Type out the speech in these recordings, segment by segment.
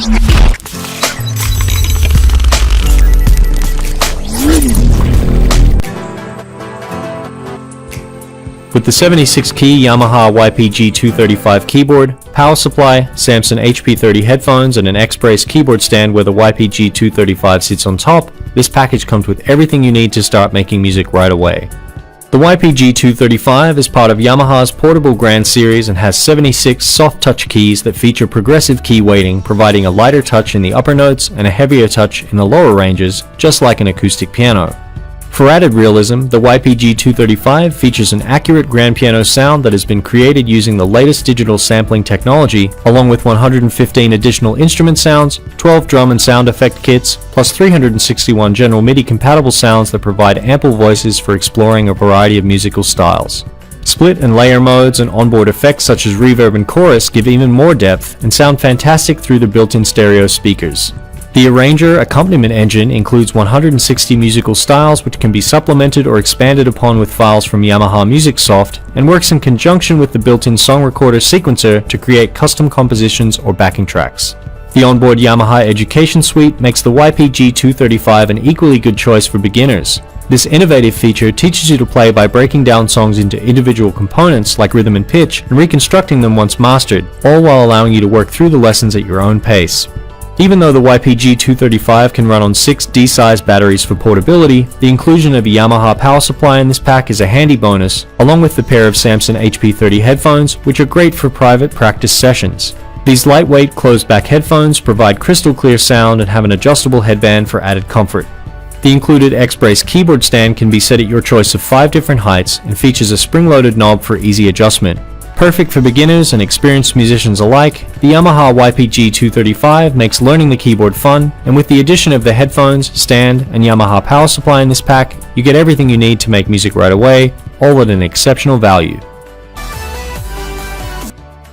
With the 76-key Yamaha YPG235 keyboard, power supply, Samson HP30 headphones, and an X-Brace keyboard stand where the YPG235 sits on top, this package comes with everything you need to start making music right away. The YPG235 is part of Yamaha's portable Grand Series and has 76 soft touch keys that feature progressive key weighting, providing a lighter touch in the upper notes and a heavier touch in the lower ranges, just like an acoustic piano. For added realism, the YPG235 features an accurate grand piano sound that has been created using the latest digital sampling technology, along with 115 additional instrument sounds, 12 drum and sound effect kits, plus 361 general MIDI compatible sounds that provide ample voices for exploring a variety of musical styles. Split and layer modes and onboard effects such as reverb and chorus give even more depth and sound fantastic through the built-in stereo speakers. The Arranger accompaniment engine includes 160 musical styles which can be supplemented or expanded upon with files from Yamaha MusicSoft and works in conjunction with the built-in song recorder sequencer to create custom compositions or backing tracks. The onboard Yamaha Education Suite makes the YPG235 an equally good choice for beginners. This innovative feature teaches you to play by breaking down songs into individual components like rhythm and pitch and reconstructing them once mastered, all while allowing you to work through the lessons at your own pace. Even though the YPG235 can run on 6 D-sized batteries for portability, the inclusion of a Yamaha power supply in this pack is a handy bonus, along with the pair of Samson HP30 headphones, which are great for private practice sessions. These lightweight closed-back headphones provide crystal clear sound and have an adjustable headband for added comfort. The included X-Brace keyboard stand can be set at your choice of 5 different heights and features a spring-loaded knob for easy adjustment. Perfect for beginners and experienced musicians alike, the Yamaha YPG235 makes learning the keyboard fun, and with the addition of the headphones, stand, and Yamaha power supply in this pack, you get everything you need to make music right away, all at an exceptional value.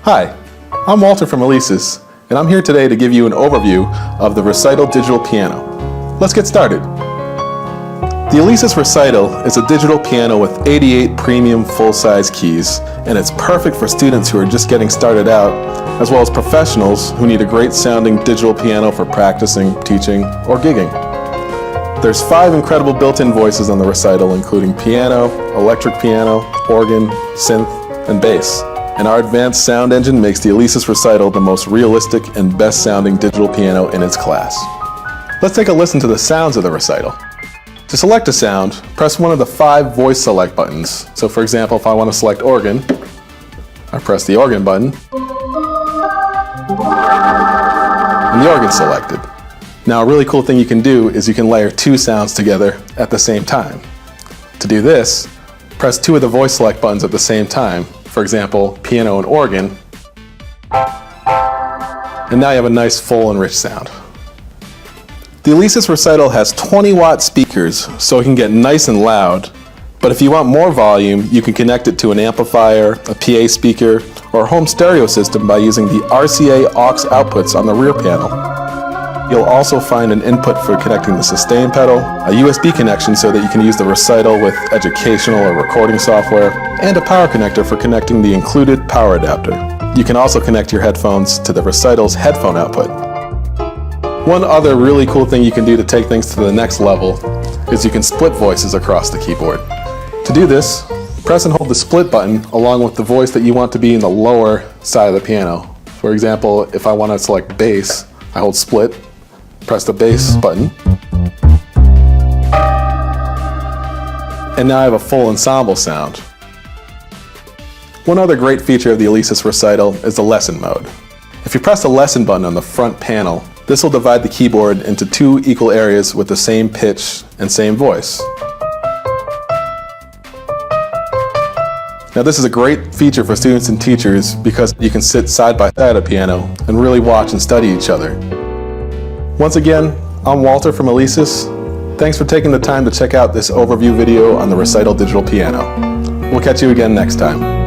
Hi, I'm Walter from Alesis, and I'm here today to give you an overview of the Recital digital piano. Let's get started. The Alesis Recital is a digital piano with 88 premium full-size keys, and it's perfect for students who are just getting started out, as well as professionals who need a great sounding digital piano for practicing, teaching, or gigging. There's 5 incredible built-in voices on the Recital, including piano, electric piano, organ, synth, and bass. And our advanced sound engine makes the Alesis Recital the most realistic and best sounding digital piano in its class. Let's take a listen to the sounds of the Recital. To select a sound, press one of the 5 voice select buttons. So for example, if I want to select organ, I press the organ button, and the organ's selected. Now a really cool thing you can do is you can layer 2 sounds together at the same time. To do this, press 2 of the voice select buttons at the same time. For example, piano and organ, and now you have a nice full and rich sound. The Alesis Recital has 20-watt speakers, so it can get nice and loud, but if you want more volume, you can connect it to an amplifier, a PA speaker, or a home stereo system by using the RCA aux outputs on the rear panel. You'll also find an input for connecting the sustain pedal, a USB connection so that you can use the Recital with educational or recording software, and a power connector for connecting the included power adapter. You can also connect your headphones to the Recital's headphone output. One other really cool thing you can do to take things to the next level is you can split voices across the keyboard. To do this, press and hold the split button along with the voice that you want to be in the lower side of the piano. For example, if I want to select bass, I hold split, press the bass button, and now I have a full ensemble sound. One other great feature of the Alesis Recital is the lesson mode. If you press the lesson button on the front panel, this will divide the keyboard into 2 equal areas with the same pitch and same voice. Now this is a great feature for students and teachers because you can sit side by side at a piano and really watch and study each other. Once again, I'm Walter from Alesis. Thanks for taking the time to check out this overview video on the Recital digital piano. We'll catch you again next time.